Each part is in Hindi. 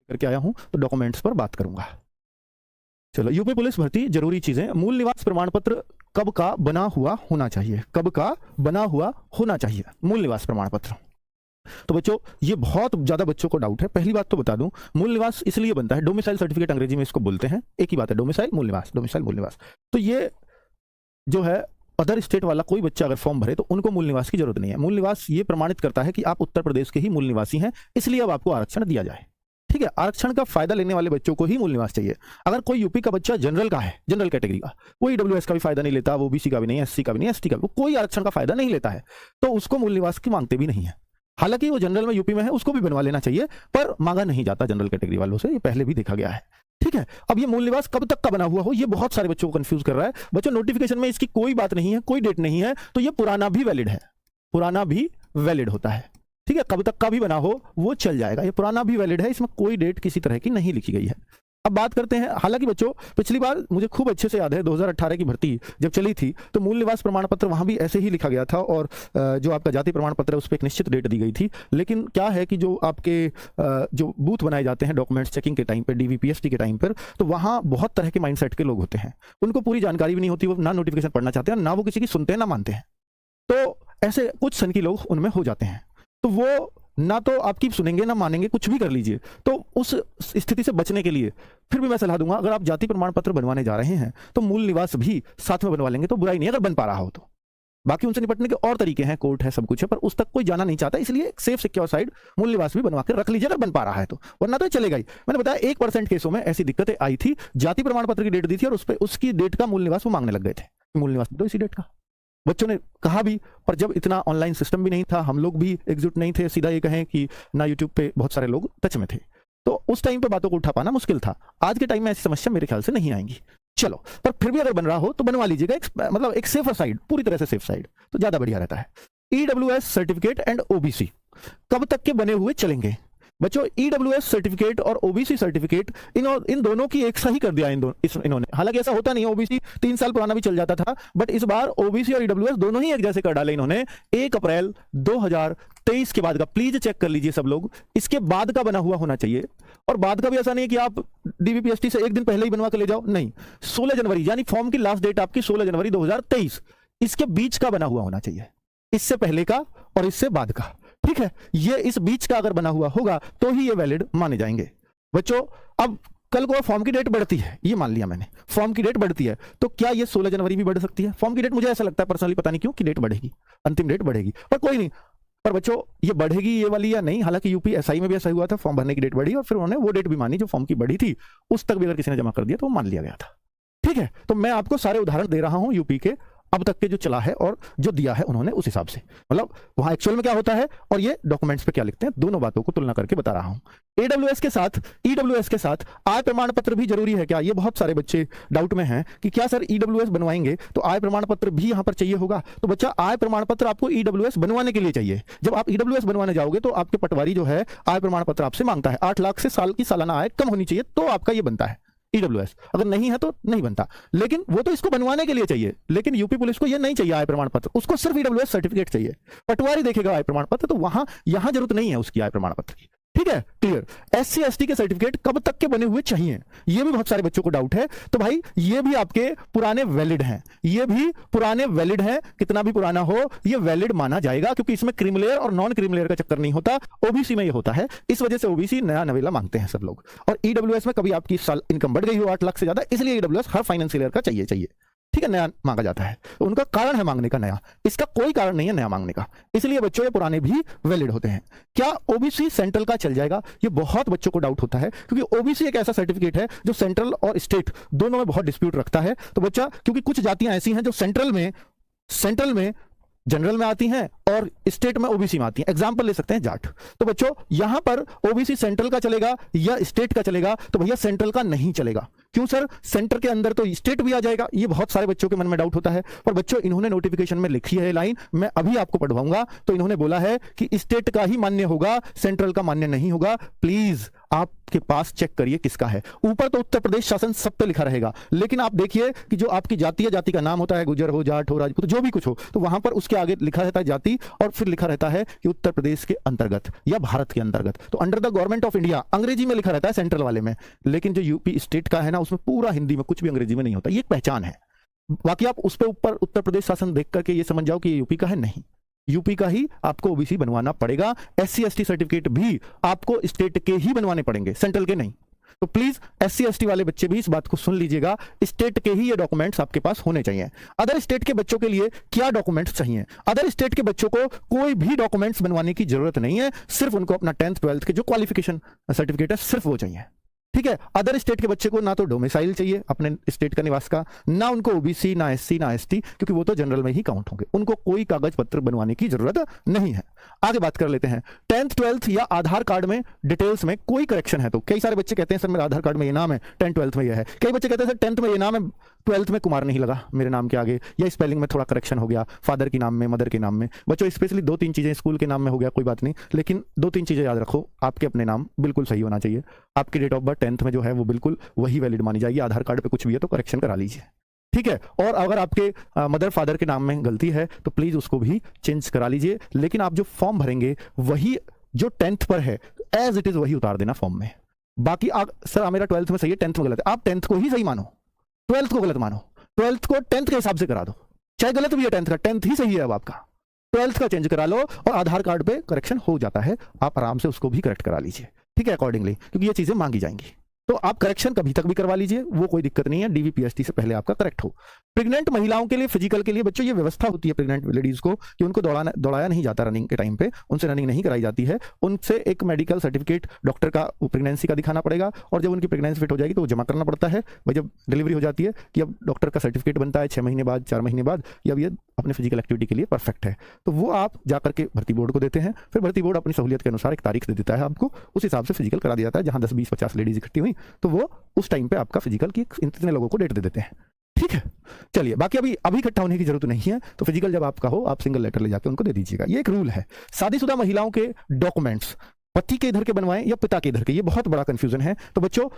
करके आया हूं, तो डॉक्यूमेंट्स पर बात करूंगा। चलो, यूपी पुलिस भर्ती जरूरी चीजें। मूल निवास प्रमाण पत्र कब का बना हुआ होना चाहिए? कब का बना हुआ होना चाहिए मूल निवास प्रमाण पत्र? तो बच्चों, ये बहुत ज्यादा बच्चों को डाउट है। पहली बात तो बता दूं, मूल निवास इसलिए बनता है, डोमिसाइल सर्टिफिकेट अंग्रेजी में इसको बोलते हैं, एक ही बात है, डोमिसाइल मूल निवास, डोमिसाइल मूल निवास। तो ये जो है अदर स्टेट वाला कोई बच्चा अगर फॉर्म भरे तो उनको मूल निवास की जरूरत नहीं है। मूल निवास ये प्रमाणित करता है कि आप उत्तर प्रदेश के ही मूल निवासी हैं, इसलिए अब आपको आरक्षण दिया जाए। ठीक है, आरक्षण का फायदा लेने वाले बच्चों को ही मूल निवास चाहिए। अगर कोई यूपी का बच्चा जनरल का है, जनरल कैटेगरी का, वो ईडब्ल्यूएस का भी फायदा नहीं लेता, वो बीसी का भी नहीं, एससी का भी नहीं, एसटी का भी, वो कोई आरक्षण का फायदा नहीं लेता है, तो उसको मूल निवास की मांगते भी नहीं है। हालांकि वो जनरल में यूपी में है, उसको भी बनवा लेना चाहिए, पर मांगा नहीं जाता जनरल कैटेगरी वालों से, ये पहले भी देखा गया है। ठीक है, अब ये मूल निवास कब तक का बना हुआ हो, ये बहुत सारे बच्चों को कंफ्यूज कर रहा है। बच्चों, नोटिफिकेशन में इसकी कोई बात नहीं है, कोई डेट नहीं है, तो ये पुराना भी वैलिड है, पुराना भी वैलिड होता है। ठीक है, कब तक का भी बना हो वो चल जाएगा, ये पुराना भी वैलिड है, इसमें कोई डेट किसी तरह की नहीं लिखी गई है। अब बात करते हैं, हालांकि बच्चों पिछली बार मुझे खूब अच्छे से याद है 2018 की भर्ती जब चली थी, तो मूल निवास प्रमाण पत्र वहां भी ऐसे ही लिखा गया था, और जो आपका जाति प्रमाण पत्र है उस पर एक निश्चित डेट दी गई थी। लेकिन क्या है कि जो आपके जो बूथ बनाए जाते हैं डॉक्यूमेंट्स चेकिंग के टाइम पर, डीवीपीएसटी के टाइम पर, तो वहां बहुत तरह के माइंडसेट के लोग होते हैं, उनको पूरी जानकारी भी नहीं होती, वो ना नोटिफिकेशन पढ़ना चाहते हैं, ना वो किसी की सुनते हैं ना मानते हैं। तो ऐसे कुछ सनकी लोग उनमें हो जाते हैं, तो वो ना तो आपकी सुनेंगे ना मानेंगे, कुछ भी कर लीजिए। तो उस स्थिति से बचने के लिए फिर भी मैं सलाह दूंगा, अगर आप जाति प्रमाण पत्र बनवाने जा रहे हैं तो मूल निवास भी साथ में बनवा लेंगे तो बुराई नहीं है, अगर बन पा रहा हो तो। बाकी उनसे निपटने के और तरीके हैं, कोर्ट है, सब कुछ है, पर उस तक कोई जाना नहीं चाहता, इसलिए सेफ सिक्योर साइड मूल निवास भी बनवा के रख लीजिए अगर बन पा रहा है तो, वरना तो चलेगा ही। मैंने बताया 1% केसों में ऐसी दिक्कतें आई थी, जाति प्रमाण पत्र की डेट दी थी और उस पर उसकी डेट का मूल निवास वो मांगने लग गए थे, मूल निवास दो इसी डेट का। बच्चों ने कहा भी, पर जब इतना ऑनलाइन सिस्टम भी नहीं था, हम लोग भी एकजुट नहीं थे, सीधा ये कहें कि ना यूट्यूब पे बहुत सारे लोग टच में थे, तो उस टाइम पे बातों को उठा पाना मुश्किल था। आज के टाइम में ऐसी समस्या मेरे ख्याल से नहीं आएंगी। चलो, पर फिर भी अगर बन रहा हो तो बनवा लीजिएगा, मतलब एक सेफर साइड, पूरी तरह से सेफ साइड, तो ज्यादा बढ़िया रहता है। ईडब्ल्यूएस सर्टिफिकेट एंड ओबीसी कब तक के बने हुए चलेंगे? बच्चों, ईडब्ल्यूएस सर्टिफिकेट और ओबीसी सर्टिफिकेट इन दोनों की एक सा ही कर दिया इन्होंने। हालांकि ऐसा होता नहीं है, ओबीसी 3 साल पुराना भी चल जाता था, बट इस बार ओबीसी और ईडब्ल्यूएस दोनों ही एक जैसे कर डाले इन्होंने। 1 अप्रैल 2023 के बाद का, प्लीज चेक कर लीजिए सब लोग, इसके बाद का बना हुआ होना चाहिए। और बाद का भी ऐसा नहीं है कि आप डीवीपीएसटी से एक दिन पहले ही बनवा के ले जाओ, नहीं, 16 जनवरी यानी फॉर्म की लास्ट डेट आपकी 16 जनवरी 2023, इसके बीच का बना हुआ होना चाहिए, इससे पहले का और इससे बाद का। ठीक है, ये इस बीच का अगर बना हुआ होगा तो ही ये वैलिड माने जाएंगे। बच्चों, अब कल को फॉर्म की डेट बढ़ती है, ये मान लिया मैंने, फॉर्म की डेट बढ़ती है, तो क्या ये 16 जनवरी भी बढ़ सकती है? फॉर्म की डेट मुझे ऐसा लगता है पर्सनली, पता नहीं क्यों, कि डेट बढ़ेगी, अंतिम डेट बढ़ेगी, पर कोई नहीं। पर बच्चों, ये बढ़ेगी ये वाली या नहीं, हालांकि यूपी एसआई में भी ऐसा हुआ था, फॉर्म भरने की डेट बढ़ी और फिर उन्होंने वो डेट भी मानी जो फॉर्म की बढ़ी थी, उस तक भी अगर किसी ने जमा कर दिया तो वो मान लिया गया था। ठीक है, तो मैं आपको सारे उदाहरण दे रहा हूं यूपी के अब तक के जो चला है और जो दिया है उन्होंने, उस हिसाब से, मतलब वहां एक्चुअल में क्या होता है और ये डॉक्यूमेंट्स पे क्या लिखते हैं, दोनों बातों को तुलना करके बता रहा हूं। एडब्ल्यूएस के साथ आय प्रमाण पत्र भी जरूरी है क्या? ये बहुत सारे बच्चे डाउट में हैं कि क्या सर ईडब्ल्यूएस बनवाएंगे तो आय प्रमाण पत्र भी यहां पर चाहिए होगा? तो बच्चा, आय प्रमाण पत्र आपको ईडब्ल्यूएस बनवाने के लिए चाहिए। जब आप ईडब्ल्यूएस बनवाने जाओगे तो आपके पटवारी जो है आय प्रमाण पत्र आपसे मांगता है, 8 लाख से साल की सालाना आय कम होनी चाहिए तो आपका ये बनता है ईडब्ल्यूएस, अगर नहीं है तो नहीं बनता। लेकिन वो तो इसको बनवाने के लिए चाहिए, लेकिन यूपी पुलिस को ये नहीं चाहिए आय प्रमाण पत्र, उसको सिर्फ ईडब्ल्यूएस सर्टिफिकेट चाहिए। पटवारी देखेगा आय प्रमाण पत्र, तो वहां यहां जरूरत नहीं है उसकी आय प्रमाण पत्र की। ठीक है, क्लियर। एससी एसटी के सर्टिफिकेट कब तक के बने हुए चाहिए, ये भी बहुत सारे बच्चों को डाउट है। तो भाई, ये भी आपके पुराने वैलिड हैं, ये भी पुराने वैलिड हैं, कितना भी पुराना हो ये वैलिड माना जाएगा, क्योंकि इसमें क्रीम लेयर और नॉन क्रीम लेयर का चक्कर नहीं होता, ओबीसी में ये होता है। इस वजह से ओबीसी नया नवेला मांगते हैं सब लोग। और ईडब्ल्यूएस में कभी आपकी साल इनकम बढ़ गई हो 8 लाख से ज्यादा, इसलिए ईडब्ल्यूएस हर फाइनेंशियल ईयर का चाहिए। ठीक है, नया मांगा जाता है, तो उनका कारण है मांगने का नया, इसका कोई कारण नहीं है नया मांगने का, इसलिए बच्चों ये पुराने भी वैलिड होते हैं। क्या ओबीसी सेंट्रल का चल जाएगा? ये बहुत बच्चों को डाउट होता है, क्योंकि ओबीसी एक ऐसा सर्टिफिकेट है जो सेंट्रल और स्टेट दोनों में बहुत डिस्प्यूट रखता है। तो बच्चा, क्योंकि कुछ जातियां ऐसी हैं जो सेंट्रल में जनरल में आती हैं और स्टेट में ओबीसी में आती हैं, एग्जांपल ले सकते हैं जाट। तो बच्चों, यहां पर ओबीसी सेंट्रल का चलेगा या स्टेट का चलेगा? तो भैया सेंट्रल का नहीं चलेगा। क्यों सर? सेंटर के अंदर तो स्टेट भी आ जाएगा, ये बहुत सारे बच्चों के मन में डाउट होता है। पर बच्चों, इन्होंने नोटिफिकेशन में लिखी है लाइन, मैं अभी आपको पढ़वाऊंगा, तो इन्होंने बोला है कि स्टेट का ही मान्य होगा, सेंट्रल का मान्य नहीं होगा। प्लीज आपके पास चेक करिए किसका है। ऊपर तो उत्तर प्रदेश शासन सब पे लिखा रहेगा, लेकिन आप देखिए कि जो आपकी जाति है, जाति का नाम होता है, गुजर हो, जाट हो, राजपूत, जो भी कुछ हो, तो वहां पर उसके आगे लिखा रहता है जाति, और फिर लिखा रहता है कि उत्तर प्रदेश के अंतर्गत या भारत के अंतर्गत। तो under the government of India अंग्रेजी में लिखा रहता है सेंट्रल वाले में, लेकिन जो यूपी स्टेट का है ना, उसमें पूरा हिंदी में, कुछ भी अंग्रेजी में नहीं होता। ये एक पहचान है। बाकी आप उस पर ऊपर उत्तर प्रदेश शासन देख करके ये समझ जाओ कि ये यूपी का है, नहीं, यूपी का ही आपको ओबीसी बनवाना पड़ेगा। एससी एसटी सर्टिफिकेट भी आपको स्टेट के ही बनवाने पड़ेंगे, सेंट्रल के नहीं। तो प्लीज एससी एसटी वाले बच्चे भी इस बात को सुन लीजिएगा, स्टेट के ही ये डॉक्यूमेंट्स आपके पास होने चाहिए। अदर स्टेट के बच्चों के लिए क्या डॉक्यूमेंट्स चाहिए? अदर स्टेट के बच्चों को कोई भी डॉक्यूमेंट्स बनवाने की जरूरत नहीं है, सिर्फ उनको अपना 10th 12th के जो क्वालिफिकेशन सर्टिफिकेट है, सिर्फ वो चाहिए। ठीक है, अदर स्टेट के बच्चे को ना तो डोमिसाइल चाहिए अपने स्टेट का निवास का, ना उनको ओबीसी, ना एससी, ना एसटी, क्योंकि वो तो जनरल में ही काउंट होंगे, उनको कोई कागज पत्र बनवाने की जरूरत नहीं है। आगे बात कर लेते हैं 10th 12th या आधार कार्ड में डिटेल्स में कोई करेक्शन है तो कई सारे बच्चे कहते हैं सर मेरे आधार कार्ड में ये नाम है, 10th 12th में ये है। कई बच्चे कहते हैं सर 10th में ये नाम है, 12th में कुमार नहीं लगा मेरे नाम के आगे, या स्पेलिंग में थोड़ा करेक्शन हो गया, फादर के नाम में, मदर के नाम में। बच्चों स्पेशली 2-3 चीजें, स्कूल के नाम में हो गया कोई बात नहीं, लेकिन 2-3 चीजें याद रखो, आपके अपने नाम बिल्कुल सही होना चाहिए, आपकी डेट ऑफ बर्थ 10th में जो है वो बिल्कुल वही वैलिड मानी जाएगी। आधार कार्ड पे कुछ भी है तो करेक्शन करा लीजिए, ठीक है। और अगर आपके मदर फादर के नाम में गलती है तो प्लीज उसको भी चेंज करा लीजिए, लेकिन आप जो फॉर्म भरेंगे वही जो 10th पर है एज इट इज वही उतार देना फॉर्म में। बाकी आप सर मेरा 12th में सही है, 10th में गलत है, आप 10th को ही सही मानो, 12th को गलत मानो, 12th को 10th के हिसाब से करा दो, चाहे गलत भी है 10th का, 10th ही सही है अब आपका, 12th का चेंज करा लो और आधार कार्ड पे करेक्शन हो जाता है, आप आराम से उसको भी करेक्ट करा लीजिए, ठीक है, अकॉर्डिंगली, क्योंकि ये चीजें मांगी जाएंगी। तो आप करेक्शन कभी तक भी करवा लीजिए, वो कोई दिक्कत नहीं है, डीवीपीएसटी से पहले आपका करेक्ट हो। प्रेग्नेंट महिलाओं के लिए फिजिकल के लिए बच्चों ये व्यवस्था होती है प्रेग्नेंट लेडीज को कि उनको दौड़ाया नहीं जाता रनिंग के टाइम पे, उनसे रनिंग नहीं कराई जाती है, उनसे एक मेडिकल सर्टिफिकेट डॉक्टर का प्रेगनेंसी का दिखाना पड़ेगा, और जब उनकी प्रेगनेंसी फिट हो जाएगी तो वो जमा करना पड़ता है। भाई जब डिलीवरी हो जाती है कि अब डॉक्टर का सर्टिफिकेट बनता है 6 महीने बाद, 4 महीने बाद, या अब ये अपने फिजिकल एक्टिविटी के लिए परफेक्ट है, तो वो आप जाकर के भर्ती बोर्ड को देते हैं, फिर भर्ती बोर्ड अपनी सहूलियत के अनुसार एक तारीख दे देता है आपको, उस हिसाब से फिजिकल करा दिया जाता है। जहां 10, 20, 50 लेडीज इकट्ठी हुई तो वो उस टाइम पे आपका फिजिकल की इतने लोगों को डेट दे देते हैं, ठीक है। चलिए, बाकी अभी इकट्ठा होने की जरूरत नहीं है, तो फिजिकल जब आपका हो आप सिंगल लेटर ले जाकर उनको दे दीजिएगा, ये एक रूल है। शादीशुदा महिलाओं के डॉक्यूमेंट्स पति के इधर के बनवाएं या पिता के इधर के, ये बहुत बड़ा कंफ्यूजन है। तो बच्चों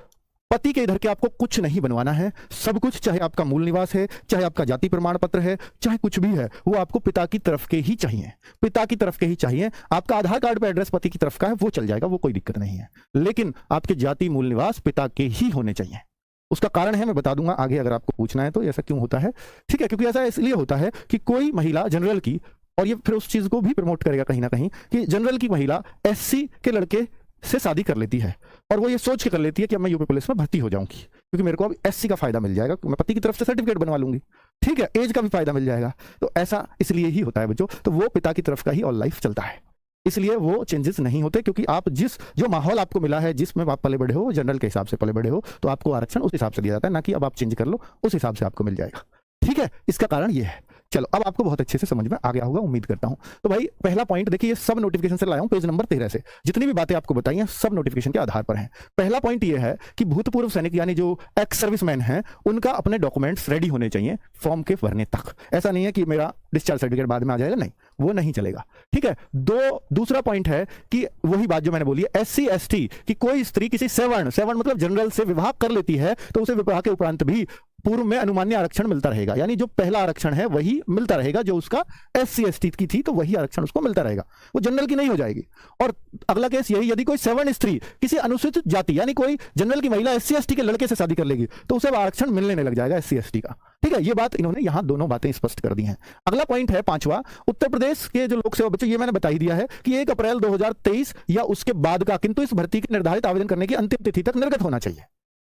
पति के इधर के आपको कुछ नहीं बनवाना है, सब कुछ, चाहे आपका मूल निवास है, चाहे आपका जाति प्रमाण पत्र है, चाहे कुछ भी है, वो आपको पिता की तरफ के ही चाहिए, पिता की तरफ के ही चाहिए। आपका आधार कार्ड पे एड्रेस पति की तरफ का है वो चल जाएगा, वो कोई दिक्कत नहीं है, लेकिन आपके जाति मूल निवास पिता के ही होने चाहिए। उसका कारण है मैं बता दूंगा आगे अगर आपको पूछना है तो, ऐसा क्यों होता है, ठीक है, क्योंकि ऐसा इसलिए होता है कि कोई महिला जनरल की, और ये फिर उस चीज को भी प्रमोट करेगा कहीं ना कहीं कि जनरल की महिला एससी के लड़के से शादी कर लेती है, और वो ये सोच के कर लेती है कि अब मैं यूपी पुलिस में भर्ती हो जाऊंगी क्योंकि मेरे को अब एससी का फायदा मिल जाएगा, मैं पति की तरफ से सर्टिफिकेट बनवा लूंगी, ठीक है, एज का भी फायदा मिल जाएगा। तो ऐसा इसलिए ही होता है बच्चों, तो वो पिता की तरफ का ही ऑल लाइफ चलता है, इसलिए वो चेंजेस नहीं होते, क्योंकि आप जो माहौल आपको मिला है, जिसमें आप पले बड़े हो, जनरल के हिसाब से पले बड़े हो, तो आपको आरक्षण उस हिसाब से दिया जाता है, ना कि अब आप चेंज कर लो उस हिसाब से आपको मिल जाएगा, ठीक है। इसका कारण ये है। चलो अब आपको बहुत अच्छे से समझ में आ गया होगा, उम्मीद करता हूं। तो भाई पहला पॉइंट देखिए, ये सब नोटिफिकेशन से लाया हूं, पेज नंबर 13 से, जितनी भी बातें आपको बताई हैं सब नोटिफिकेशन के आधार पर हैं। पहला पॉइंट ये है कि भूतपूर्व सैनिक यानी जो एक्स सर्विसमैन हैं उनका अपने डॉक्यूमेंट्स रेडी होने चाहिए फॉर्म के भरने तक। ऐसा नहीं है कि मेरा डिस्चार्ज सर्टिफिकेट बाद में आ जाएगा, नहीं, वो नहीं चलेगा, ठीक है। दूसरा पॉइंट है कि वही बात जो मैंने बोली है, एससी एसटी की कोई स्त्री किसी सवर्ण मतलब जनरल से विवाह कर लेती है तो उसे विवाह के उपरांत भी पूर्व में अनुमान्य आरक्षण मिलता रहेगा, यानी जो पहला आरक्षण है वही मिलता रहेगा, जो उसका एससी एसटी की थी तो वही आरक्षण उसको मिलता रहेगा, वो जनरल की नहीं हो जाएगी। और अगला केस यही, यदि कोई सवर्ण स्त्री किसी अनुसूचित जाति यानी कोई जनरल की महिला एससी एसटी के लड़के से शादी कर लेगी तो उसे आरक्षण मिलने लग जाएगा एससी एसटी का, ठीक है। ये बात इन्होंने यहां दोनों बातें स्पष्ट कर दी हैं। अगला पॉइंट है 5वां, उत्तर प्रदेश के जो लोक सेवा बच्चों, ये मैंने बता ही दिया है कि 1 अप्रैल 2023 या उसके बाद का, किंतु इस भर्ती के निर्धारित आवेदन करने की अंतिम तिथि तक निर्गत होना चाहिए,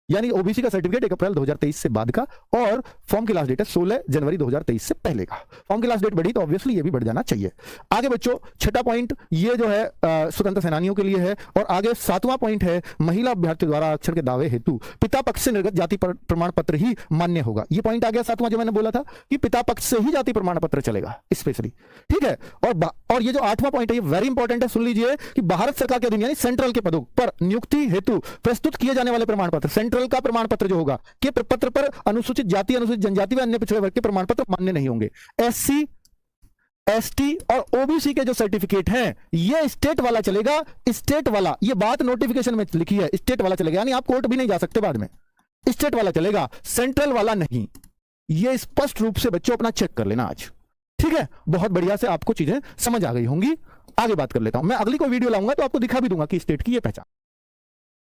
यानी ओबीसी का सर्टिफिकेट 1 अप्रैल 2023 से बाद का, और फॉर्म की लास्ट डेट है 16 जनवरी 2023 से पहले का। फॉर्म की लास्ट डेट बढ़ी तो ऑब्वियसली ये भी बढ़ जाना चाहिए। आगे बच्चों 6वां पॉइंट ये जो है स्वतंत्र सेनानियों के लिए है, और आगे 7वां पॉइंट है महिला अभ्यर्थी द्वारा आरक्षण के दावे हेतु पिता पक्ष से निर्गत जाति प्रमाण पत्र ही मान्य होगा। ये पॉइंट आ गया 7वां, जो मैंने बोला था कि पिता पक्ष से ही जाति प्रमाण पत्र चलेगा स्पेशली, ठीक है। और ये जो 8वां पॉइंट है ये वेरी इंपॉर्टेंट है, सुन लीजिए कि भारत सरकार के अधीन यानी सेंट्रल के पदों पर नियुक्ति हेतु प्रस्तुत किए जाने वाले प्रमाण पत्र, सेंट्रल का प्रमाण पत्र जो होगा के पत्र पर अनुसूचित जाति, अनुसूचित जनजाति व अन्य पिछड़े वर्ग के प्रमाण पत्र मान्य नहीं होंगे। एससी एसटी और ओबीसी के जो सर्टिफिकेट हैं ये स्टेट वाला चलेगा, स्टेट वाला, ये बात नोटिफिकेशन में लिखी है, स्टेट वाला चलेगा, यानी आप कोर्ट भी नहीं जा सकते बाद में, स्टेट वाला चलेगा, सेंट्रल वाला नहीं। ये स्पष्ट रूप से बच्चों अपना चेक कर लेना आज, ठीक है। बहुत बढ़िया से आपको चीजें समझ आ गई होंगी। आगे बात कर लेता हूं, मैं अगली कोई वीडियो लाऊंगा तो आपको दिखा भी दूंगा कि स्टेट की ये पहचान।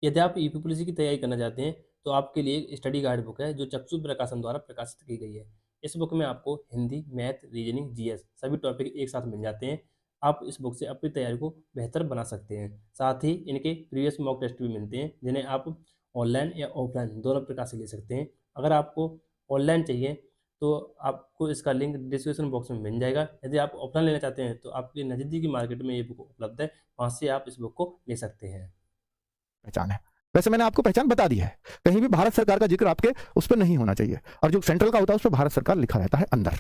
यदि आप यूपी पुलिस की तैयारी करना चाहते हैं तो आपके लिए एक स्टडी गाइड बुक है जो चक्षु प्रकाशन द्वारा प्रकाशित की गई है। इस बुक में आपको हिंदी, मैथ, रीजनिंग, जीएस सभी टॉपिक एक साथ मिल जाते हैं। आप इस बुक से अपनी तैयारी को बेहतर बना सकते हैं। साथ ही इनके प्रीवियस मॉक टेस्ट भी मिलते हैं जिन्हें आप ऑनलाइन या ऑफलाइन दोनों प्रकार से ले सकते हैं। अगर आपको ऑनलाइन चाहिए तो आपको इसका लिंक डिस्क्रिप्शन बॉक्स में मिल जाएगा। यदि आप ऑफलाइन लेना चाहते हैं तो आपके नज़दीकी मार्केट में ये बुक उपलब्ध है, वहाँ से आप इस बुक को ले सकते हैं। पहचान है, वैसे मैंने आपको पहचान बता दी है, कहीं भी भारत सरकार का जिक्र आपके उस पर नहीं होना चाहिए, और जो सेंट्रल का होता है उस पर भारत सरकार लिखा रहता है अंदर।